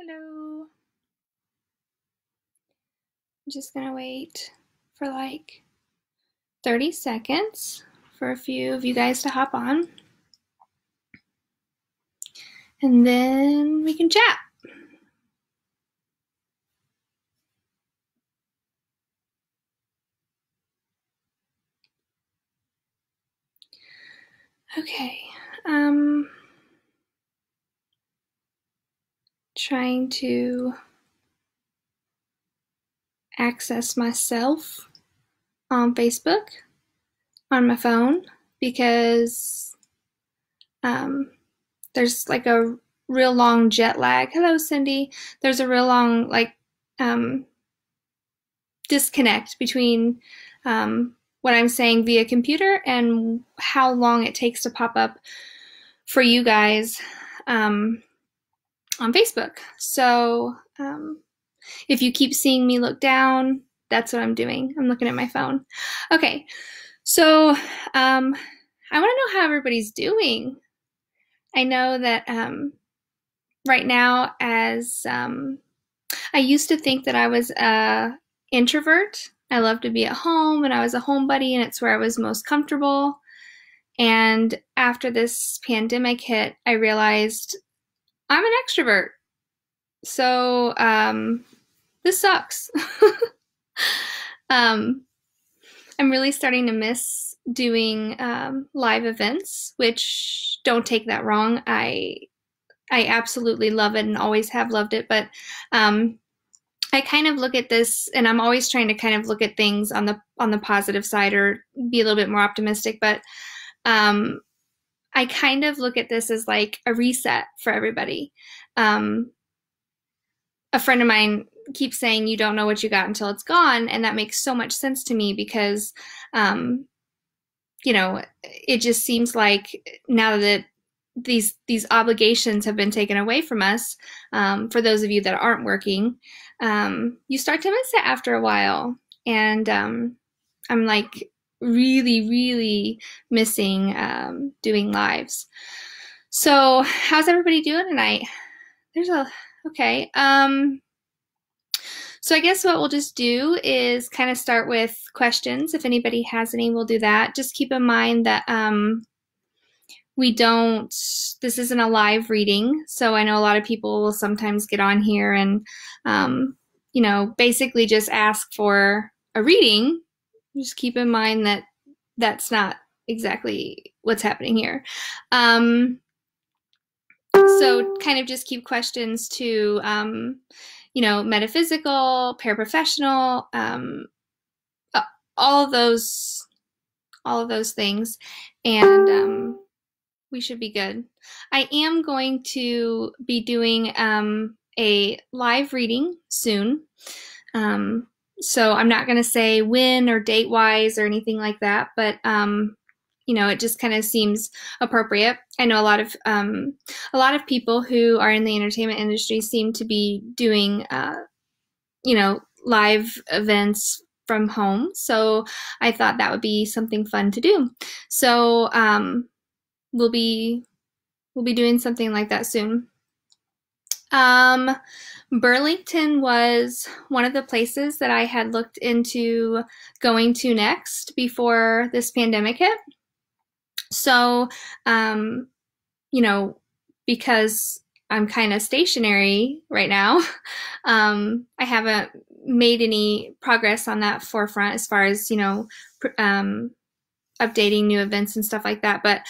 Hello. I'm just gonna wait for like 30 seconds for a few of you guys to hop on, and then we can chat. Okay. Trying to access myself on Facebook on my phone because there's like a real long jet lag. Hello, Cindy. There's a real long disconnect between what I'm saying via computer and how long it takes to pop up for you guys on Facebook. So if you keep seeing me look down, that's what I'm doing. I'm looking at my phone. Okay, so I want to know how everybody's doing. I know that right now, as I used to think that I was an introvert. I love to be at home, and I was a homebody, and it's where I was most comfortable. And after this pandemic hit, I realized I'm an extrovert. So this sucks. I'm really starting to miss doing live events, which don't take that wrong. I absolutely love it and always have loved it, but I kind of look at this, and I'm always trying to kind of look at things on the positive side or be a little bit more optimistic, but I kind of look at this as like a reset for everybody. A friend of mine keeps saying you don't know what you got until it's gone, and that makes so much sense to me because it just seems like now that these obligations have been taken away from us, for those of you that aren't working, you start to miss it after a while. And I'm like really, really missing doing lives. So how's everybody doing tonight? Okay. So I guess what we'll just do is kind of start with questions. If anybody has any, we'll do that. Just keep in mind that this isn't a live reading. So I know a lot of people will sometimes get on here and, basically just ask for a reading. Just keep in mind that that's not exactly what's happening here. So kind of just keep questions to, metaphysical, paraprofessional, all of those things, and we should be good. I am going to be doing a live reading soon. So I'm not going to say when or date wise or anything like that, but it just kind of seems appropriate. I know a lot of people who are in the entertainment industry seem to be doing live events from home. So I thought that would be something fun to do. So we'll be doing something like that soon. Burlington was one of the places that I had looked into going to next before this pandemic hit. So, because I'm kind of stationary right now, I haven't made any progress on that forefront as far as, updating new events and stuff like that. But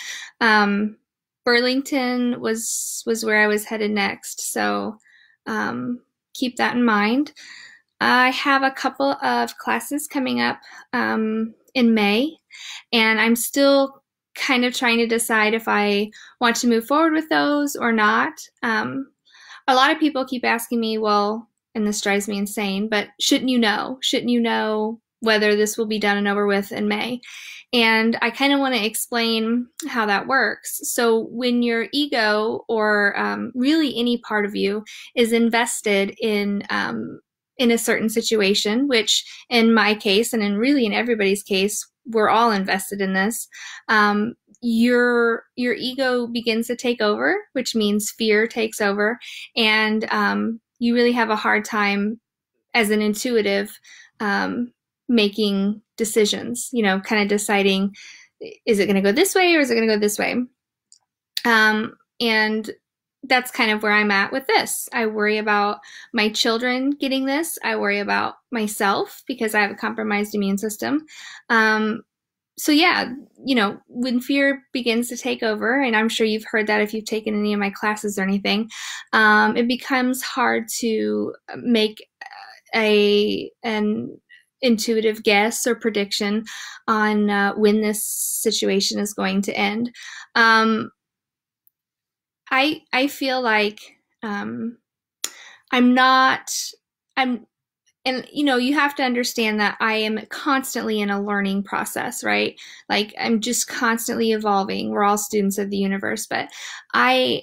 Burlington was where I was headed next. So keep that in mind. I have a couple of classes coming up in May, and I'm still kind of trying to decide if I want to move forward with those or not. A lot of people keep asking me, well, and this drives me insane, but shouldn't you know? Shouldn't you know whether this will be done and over with in May? And I kind of want to explain how that works. So when your ego or really any part of you is invested in a certain situation, which in my case and in really in everybody's case we're all invested in this, your ego begins to take over, which means fear takes over, and you really have a hard time as an intuitive making decisions, kind of deciding, is it going to go this way or is it going to go this way? And that's kind of where I'm at with this. I worry about my children getting this. I worry about myself because I have a compromised immune system. So yeah, when fear begins to take over, and I'm sure you've heard that if you've taken any of my classes or anything, it becomes hard to make an intuitive guess or prediction on when this situation is going to end. I feel like and you have to understand that I am constantly in a learning process, right? Like I'm just constantly evolving. We're all students of the universe, but I'm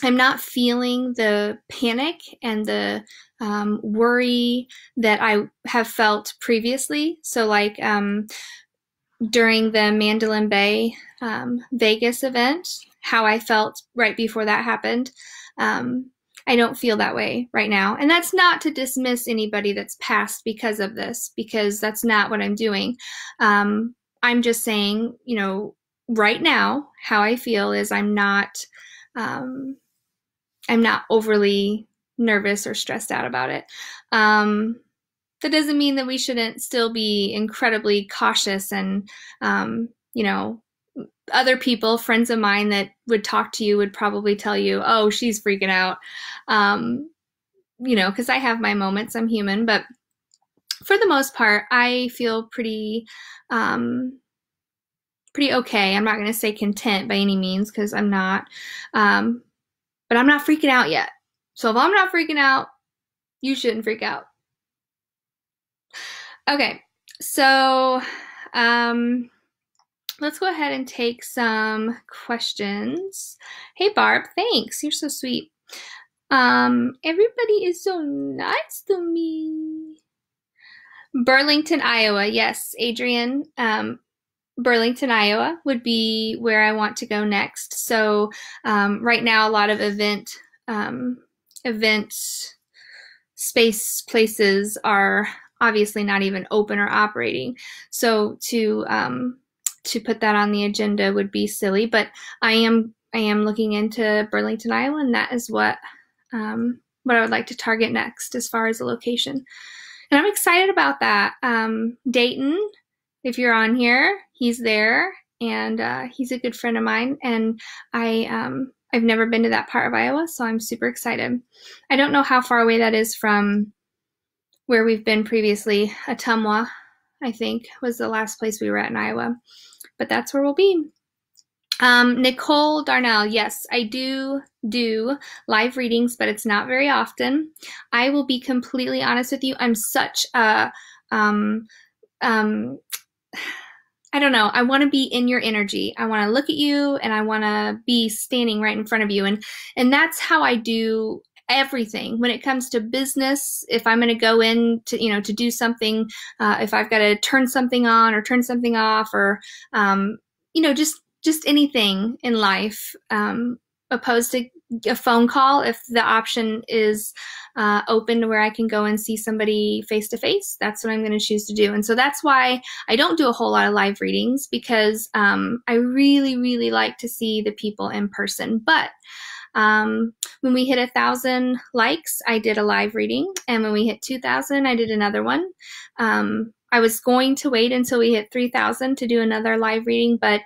not feeling the panic and the worry that I have felt previously. So like during the Mandalay Bay Vegas event, how I felt right before that happened, I don't feel that way right now. And that's not to dismiss anybody that's passed because of this, because that's not what I'm doing. I'm just saying, right now, how I feel is I'm not overly nervous or stressed out about it. That doesn't mean that we shouldn't still be incredibly cautious and, other people, friends of mine that would talk to you would probably tell you, oh, she's freaking out. Because I have my moments, I'm human, but for the most part, I feel pretty okay. I'm not going to say content by any means, because I'm not, but I'm not freaking out yet. So if I'm not freaking out, you shouldn't freak out. Okay, so let's go ahead and take some questions. Hey, Barb, thanks. You're so sweet. Everybody is so nice to me. Burlington, Iowa. Yes, Adrian. Burlington, Iowa would be where I want to go next. So right now, a lot of event space places are obviously not even open or operating. So to put that on the agenda would be silly, but I am looking into Burlington, Iowa, and that is what I would like to target next as far as a location. And I'm excited about that. Dayton, if you're on here, he's there, and he's a good friend of mine, and I've never been to that part of Iowa, so I'm super excited. I don't know how far away that is from where we've been previously. Ottumwa, I think, was the last place we were at in Iowa, but that's where we'll be. Nicole Darnell, yes, I do live readings, but it's not very often. I will be completely honest with you. I'm such a, I don't know. I want to be in your energy. I want to look at you, and I want to be standing right in front of you. And that's how I do everything when it comes to business. If I'm going to go in to, to do something, if I've got to turn something on or turn something off, or, just anything in life, opposed to a phone call, if the option is open to where I can go and see somebody face to face, that's what I'm going to choose to do. And so that's why I don't do a whole lot of live readings, because I really, really like to see the people in person. But when we hit 1,000 likes, I did a live reading, and when we hit 2,000, I did another one. I was going to wait until we hit 3,000 to do another live reading, but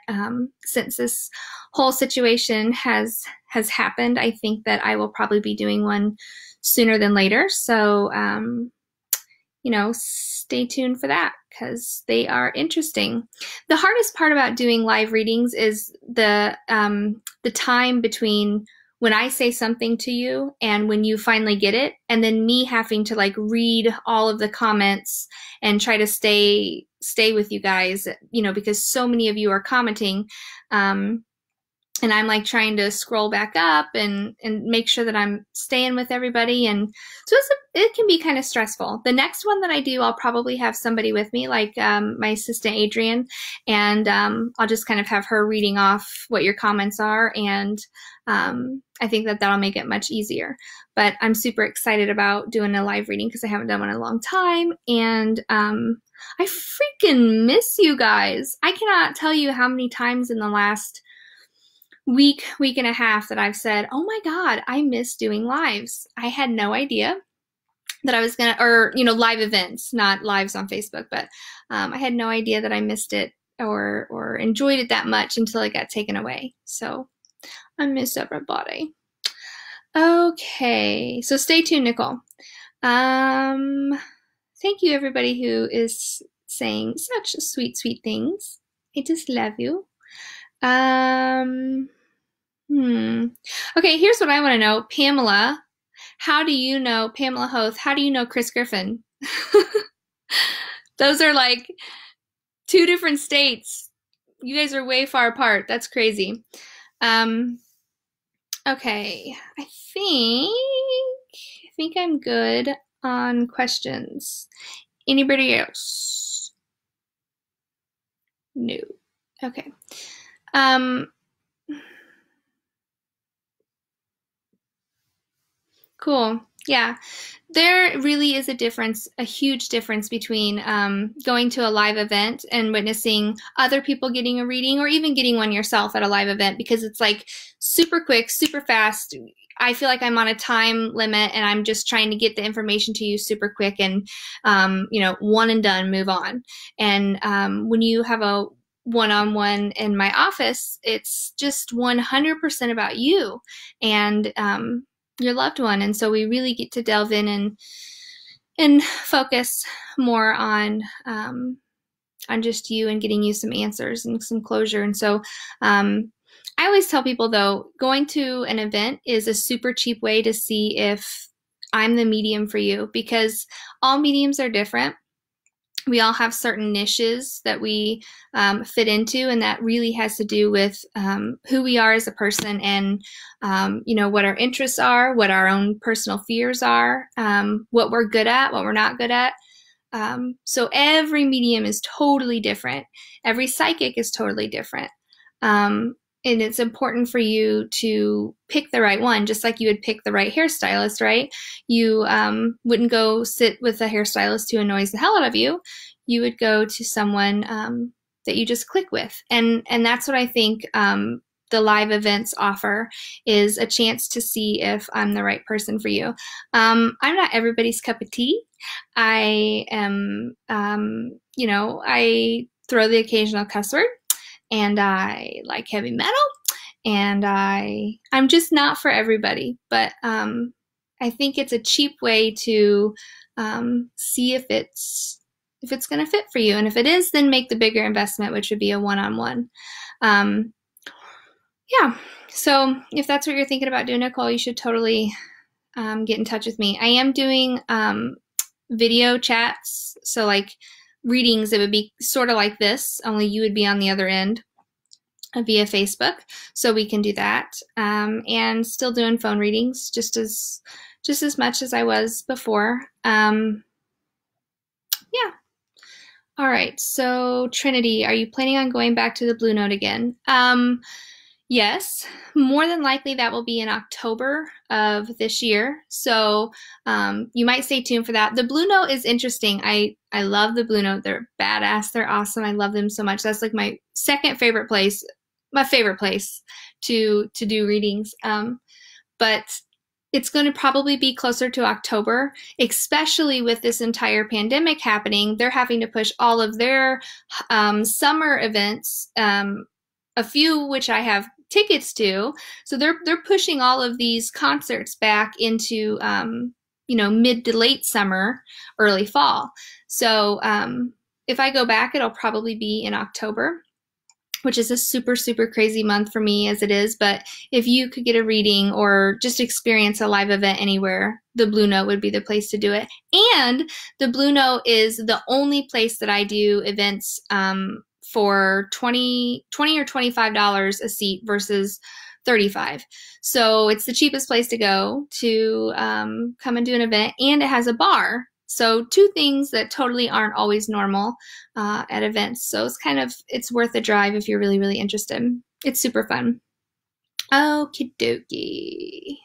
since this whole situation has happened, I think that I will probably be doing one sooner than later. So, stay tuned for that, because they are interesting. The hardest part about doing live readings is the time between when I say something to you and when you finally get it, and then me having to read all of the comments and try to stay with you guys, because so many of you are commenting. and I'm like trying to scroll back up and make sure that I'm staying with everybody. And so it can be kind of stressful. The next one that I do, I'll probably have somebody with me, like my assistant Adrian, and I'll just kind of have her reading off what your comments are. And I think that that'll make it much easier. But I'm super excited about doing a live reading because I haven't done one in a long time. And I freaking miss you guys. I cannot tell you how many times in the last week and a half that I've said, oh my God, I miss doing lives. I had no idea that I was gonna, or, you know, live events, not lives on Facebook, but I had no idea that I missed it or enjoyed it that much until it got taken away. So I miss everybody. Okay, so stay tuned, Nicole. Thank you, everybody who is saying such sweet, sweet things. I just love you. Okay, here's what I want to know. Pamela, how do you know, Pamela Hoth, how do you know Chris Griffin? Those are like 2 different states. You guys are way far apart. That's crazy. Okay, I think I'm good on questions. Anybody else? No. Okay. Cool. Yeah. There really is a difference, a huge difference between going to a live event and witnessing other people getting a reading, or even getting one yourself at a live event, because it's like super quick, super fast. I feel like I'm on a time limit and I'm just trying to get the information to you super quick and, you know, one and done, move on. And when you have a one-on-one in my office, it's just 100% about you and your loved one. And so we really get to delve in and focus more on just you and getting you some answers and some closure. And so I always tell people, though, going to an event is a super cheap way to see if I'm the medium for you, because all mediums are different. We all have certain niches that we fit into, and that really has to do with who we are as a person and, you know, what our interests are, what our own personal fears are, what we're good at, what we're not good at. So every medium is totally different. Every psychic is totally different. And it's important for you to pick the right one, just like you would pick the right hairstylist, right? You wouldn't go sit with a hairstylist who annoys the hell out of you. You would go to someone that you just click with. And that's what I think the live events offer, is a chance to see if I'm the right person for you. I'm not everybody's cup of tea. I am, you know, I throw the occasional cuss word. And I like heavy metal, and I'm just not for everybody. But I think it's a cheap way to see if it's going to fit for you. And if it is, then make the bigger investment, which would be a one-on-one. Yeah. So if that's what you're thinking about doing, Nicole, you should totally get in touch with me. I am doing video chats. So like readings, it would be sort of like this, only you would be on the other end via Facebook. So we can do that. And still doing phone readings just as much as I was before. Yeah. All right. So Trinity, are you planning on going back to the Blue Note again? Yes, more than likely that will be in October of this year. So you might stay tuned for that. The Blue Note is interesting. I love the Blue Note. They're badass. They're awesome. I love them so much. That's like my second favorite place, my favorite place to do readings. But it's going to probably be closer to October, especially with this entire pandemic happening. They're having to push all of their summer events, a few which I have tickets to. So they're pushing all of these concerts back into, you know, mid to late summer, early fall. So if I go back, it'll probably be in October, which is a super, super crazy month for me as it is. But if you could get a reading or just experience a live event anywhere, the Blue Note would be the place to do it. And the Blue Note is the only place that I do events for $20 or $25 a seat versus $35. So it's the cheapest place to go to come and do an event, and it has a bar. So two things that totally aren't always normal at events. So it's worth a drive if you're really, really interested. It's super fun. Okie dokie.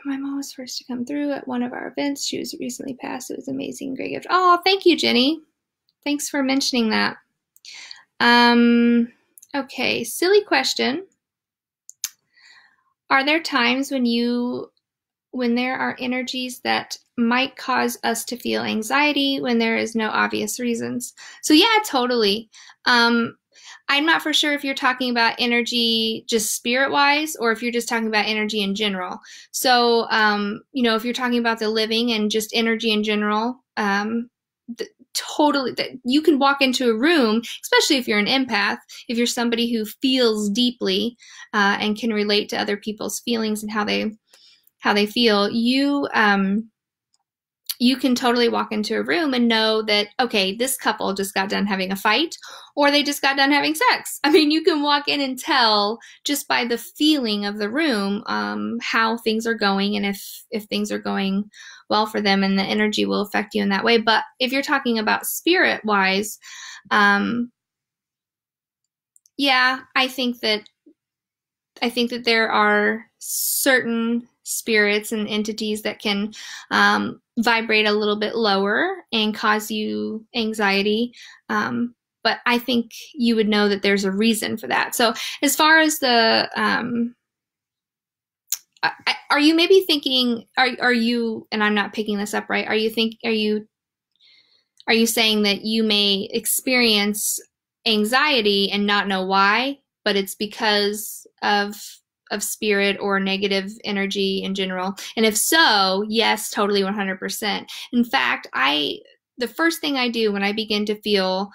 My mom was first to come through at one of our events. She was recently passed. It was amazing. Great gift. Oh, thank you, Jenny. Thanks for mentioning that. Okay, silly question. Are there times when there are energies that might cause us to feel anxiety when there is no obvious reasons? So yeah, totally. I'm not for sure if you're talking about energy just spirit-wise or if you're just talking about energy in general. So, if you're talking about the living and just energy in general, totally, that you can walk into a room, especially if you're an empath, if you're somebody who feels deeply and can relate to other people's feelings and how they feel, you can totally walk into a room and know that, okay, this couple just got done having a fight or they just got done having sex. I mean, you can walk in and tell just by the feeling of the room how things are going and if things are going well for them, and the energy will affect you in that way. But if you're talking about spirit-wise, yeah, I think that there are certain spirits and entities that can vibrate a little bit lower and cause you anxiety. But I think you would know that there's a reason for that. So as far as the, are you maybe thinking, are you, and I'm not picking this up right, are you saying that you may experience anxiety and not know why, but it's because of spirit or negative energy in general? And if so, yes, totally 100%. In fact, the first thing I do when I begin to feel,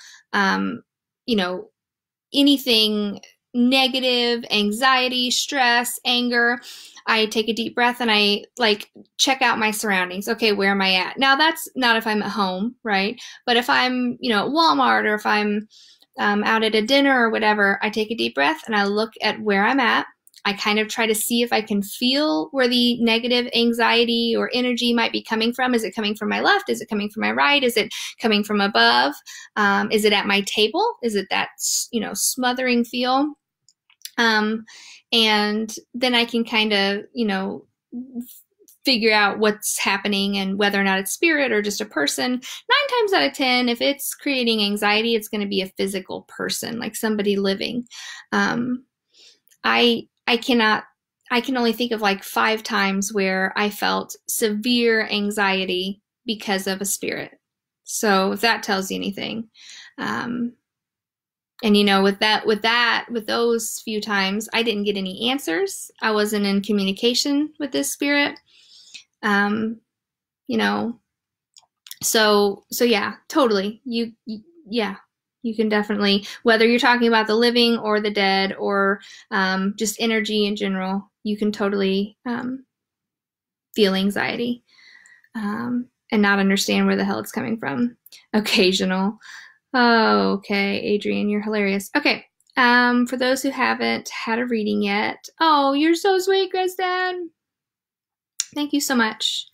anything negative, anxiety, stress, anger, I take a deep breath and I check out my surroundings. Okay, where am I at? Now that's not if I'm at home, right? But if I'm, at Walmart or if I'm out at a dinner or whatever, I take a deep breath and I look at where I'm at. I kind of try to see if I can feel where the negative anxiety or energy might be coming from. Is it coming from my left? Is it coming from my right? Is it coming from above? Is it at my table? Is it that, smothering feel? And then I can kind of, figure out what's happening and whether or not it's spirit or just a person. 9 times out of 10, if it's creating anxiety, it's going to be a physical person, like somebody living. I can only think of 5 times where I felt severe anxiety because of a spirit. So if that tells you anything, and with those few times, I didn't get any answers. I wasn't in communication with this spirit. So yeah, totally. You can definitely, whether you're talking about the living or the dead or just energy in general, you can totally feel anxiety and not understand where the hell it's coming from. Occasional. Oh, okay, Adrian, you're hilarious. Okay, for those who haven't had a reading yet, oh, you're so sweet, Kristen. Thank you so much.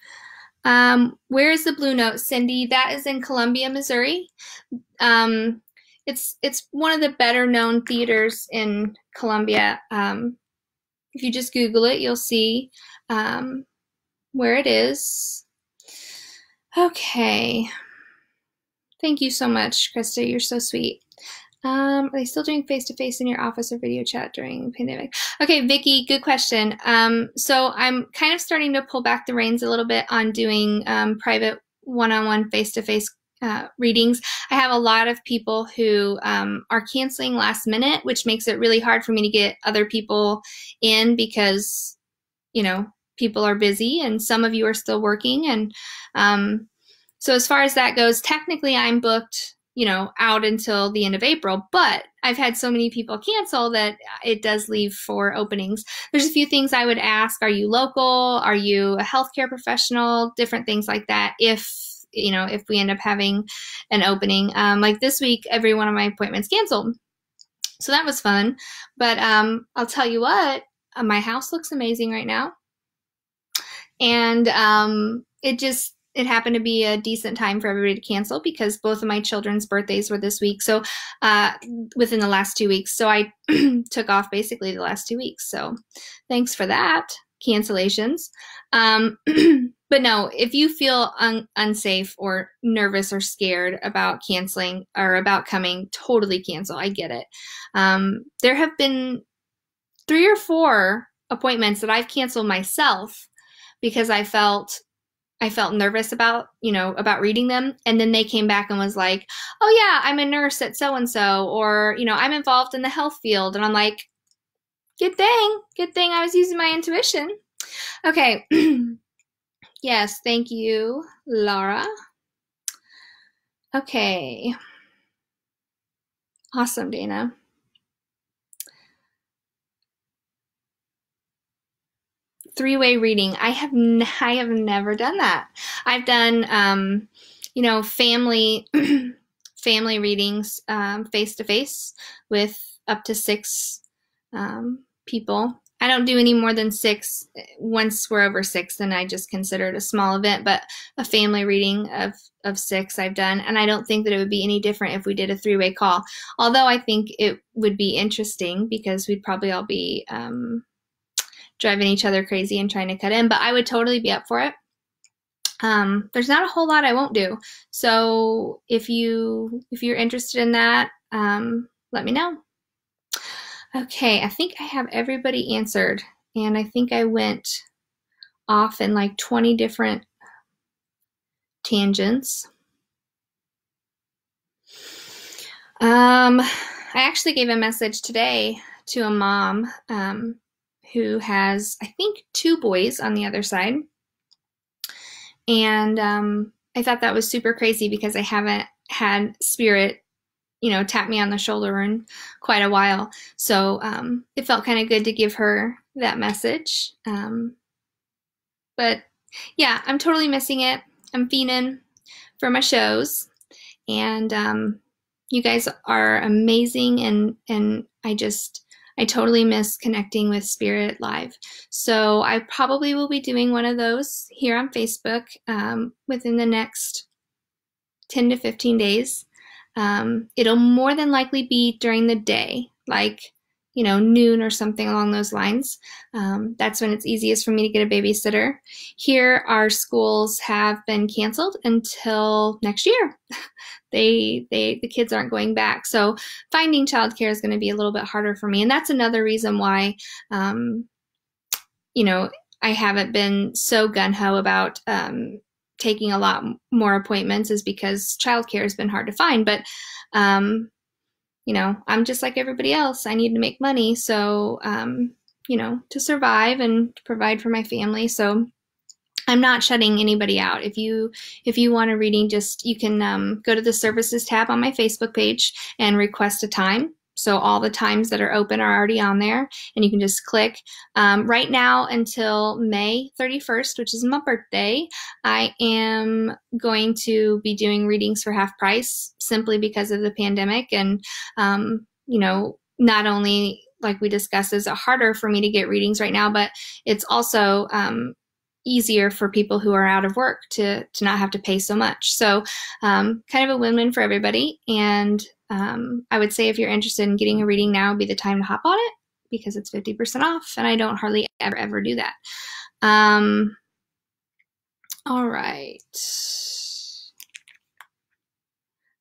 Where is the Blue Note, Cindy? That is in Columbia, Missouri. It's one of the better known theaters in Columbia. If you just Google it, you'll see where it is. Okay. Thank you so much, Krista. You're so sweet. Are they still doing face-to-face in your office or video chat during the pandemic? Okay, Vicky, good question. So I'm kind of starting to pull back the reins a little bit on doing private one-on-one face-to-face readings. I have a lot of people who are canceling last minute, which makes it really hard for me to get other people in because, people are busy and some of you are still working. And so as far as that goes, technically I'm booked, out until the end of April, but I've had so many people cancel that it does leave for openings. There's a few things I would ask. Are you local? Are you a healthcare professional? Different things like that. If if we end up having an opening. Like this week, every one of my appointments canceled. So that was fun. But I'll tell you what, my house looks amazing right now. And it happened to be a decent time for everybody to cancel because both of my children's birthdays were this week. So within the last 2 weeks. So I took off basically the last 2 weeks. So thanks for that, cancellations. But no, if you feel unsafe or nervous or scared about canceling or about coming, totally cancel. I get it. There have been 3 or 4 appointments that I've canceled myself because I felt nervous about reading them. And then they came back and was like, oh yeah, I'm a nurse at so-and-so, or, I'm involved in the health field. And I'm like, good thing I was using my intuition. Okay. Yes. Thank you, Laura. Okay. Awesome, Dana. Three-way reading. I have never done that. I've done, family readings face-to-face with up to 6 people. I don't do any more than 6. Once we're over 6, then I just consider it a small event, but a family reading of 6 I've done, and I don't think that it would be any different if we did a 3-way call, although I think it would be interesting because we'd probably all be driving each other crazy and trying to cut in, but I would totally be up for it. There's not a whole lot I won't do. So if you're interested in that, let me know. Okay, I think I have everybody answered, and I think I went off in like 20 different tangents. I actually gave a message today to a mom who has, I think, 2 boys on the other side. And I thought that was super crazy because I haven't had Spirit, tap me on the shoulder in quite a while. So it felt kind of good to give her that message. But yeah, I'm totally missing it. I'm fiending for my shows. And you guys are amazing. And I totally miss connecting with Spirit live. So I probably will be doing one of those here on Facebook within the next 10 to 15 days. It'll more than likely be during the day, like, noon or something along those lines. That's when it's easiest for me to get a babysitter. Here, our schools have been canceled until next year. The kids aren't going back. So finding childcare is going to be a little bit harder for me. And that's another reason why, I haven't been so gung-ho about taking a lot more appointments, is because childcare has been hard to find. But, I'm just like everybody else. I need to make money. So, to survive and to provide for my family. So I'm not shutting anybody out. If you want a reading, you can go to the services tab on my Facebook page and request a time. So all the times that are open are already on there, and you can just click. Right now until May 31st, which is my birthday, I am going to be doing readings for half price simply because of the pandemic. And, not only, like we discussed, is it harder for me to get readings right now, but it's also easier for people who are out of work to not have to pay so much. So kind of a win-win for everybody. And I would say if you're interested in getting a reading, now would be the time to hop on it because it's 50% off, and I don't hardly ever do that. All right.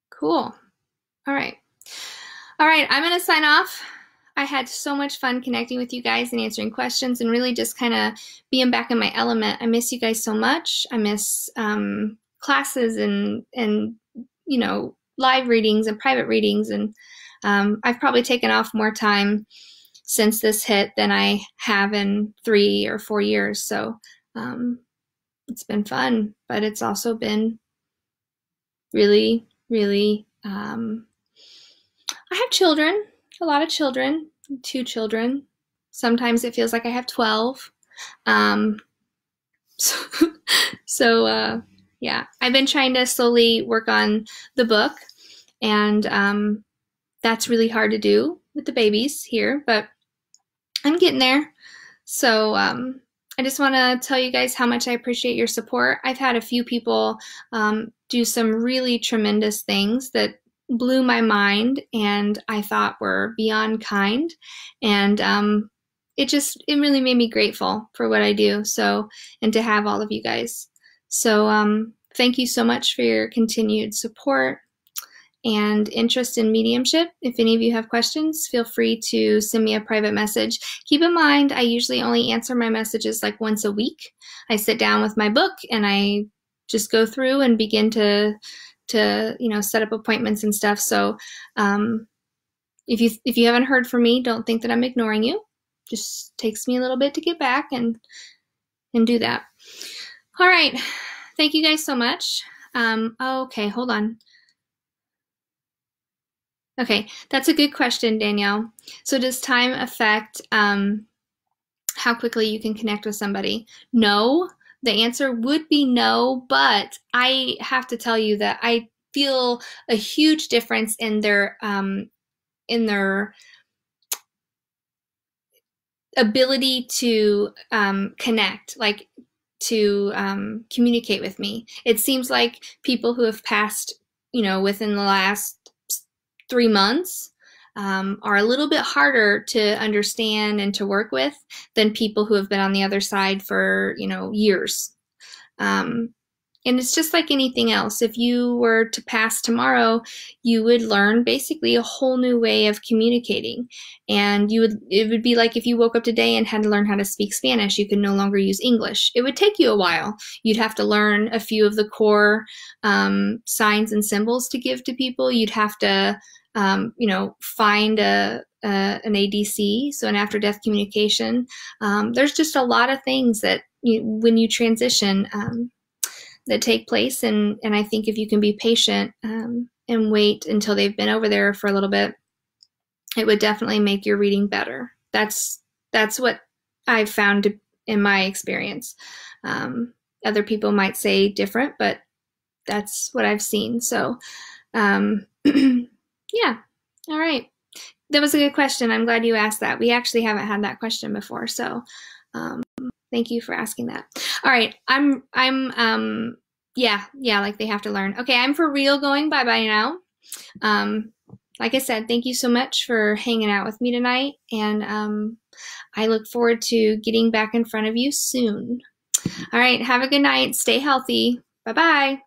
Cool. All right. I'm going to sign off. I had so much fun connecting with you guys and answering questions and really just kind of being back in my element. I miss you guys so much. I miss classes and live readings and private readings. And I've probably taken off more time since this hit than I have in 3 or 4 years. So it's been fun, but it's also been really, really, I have children, a lot of children, 2 children. Sometimes it feels like I have 12. So Yeah, I've been trying to slowly work on the book, and that's really hard to do with the babies here, but I'm getting there. So I just want to tell you guys how much I appreciate your support. I've had a few people do some really tremendous things that blew my mind and I thought were beyond kind. And it really made me grateful for what I do. So, and to have all of you guys. So thank you so much for your continued support and interest in mediumship. If any of you have questions, feel free to send me a private message. Keep in mind, I usually only answer my messages like once a week. I sit down with my book and I just go through and begin to set up appointments and stuff. So if you haven't heard from me, don't think that I'm ignoring you. Just takes me a little bit to get back and do that. All right. Thank you guys so much. Okay, hold on. Okay, that's a good question, Danielle. So does time affect how quickly you can connect with somebody? No, the answer would be no, but I have to tell you that I feel a huge difference in their ability to connect, like to communicate with me. It seems like people who have passed, within the last 3 months are a little bit harder to understand and to work with than people who have been on the other side for, years. And it's just like anything else. If you were to pass tomorrow, you would learn basically a whole new way of communicating. And it would be like if you woke up today and had to learn how to speak Spanish, you could no longer use English. It would take you a while. You'd have to learn a few of the core signs and symbols to give to people. You'd have to, find an ADC, so an after-death communication. There's just a lot of things that when you transition, that take place, and I think if you can be patient and wait until they've been over there for a little bit, it would definitely make your reading better. That's what I've found in my experience. Other people might say different, but that's what I've seen. So yeah, all right, that was a good question. I'm glad you asked that. We actually haven't had that question before, so thank you for asking that. All right, yeah, like they have to learn. Okay, I'm for real going bye-bye now. Like I said, thank you so much for hanging out with me tonight, and I look forward to getting back in front of you soon. All right, have a good night. Stay healthy. Bye-bye.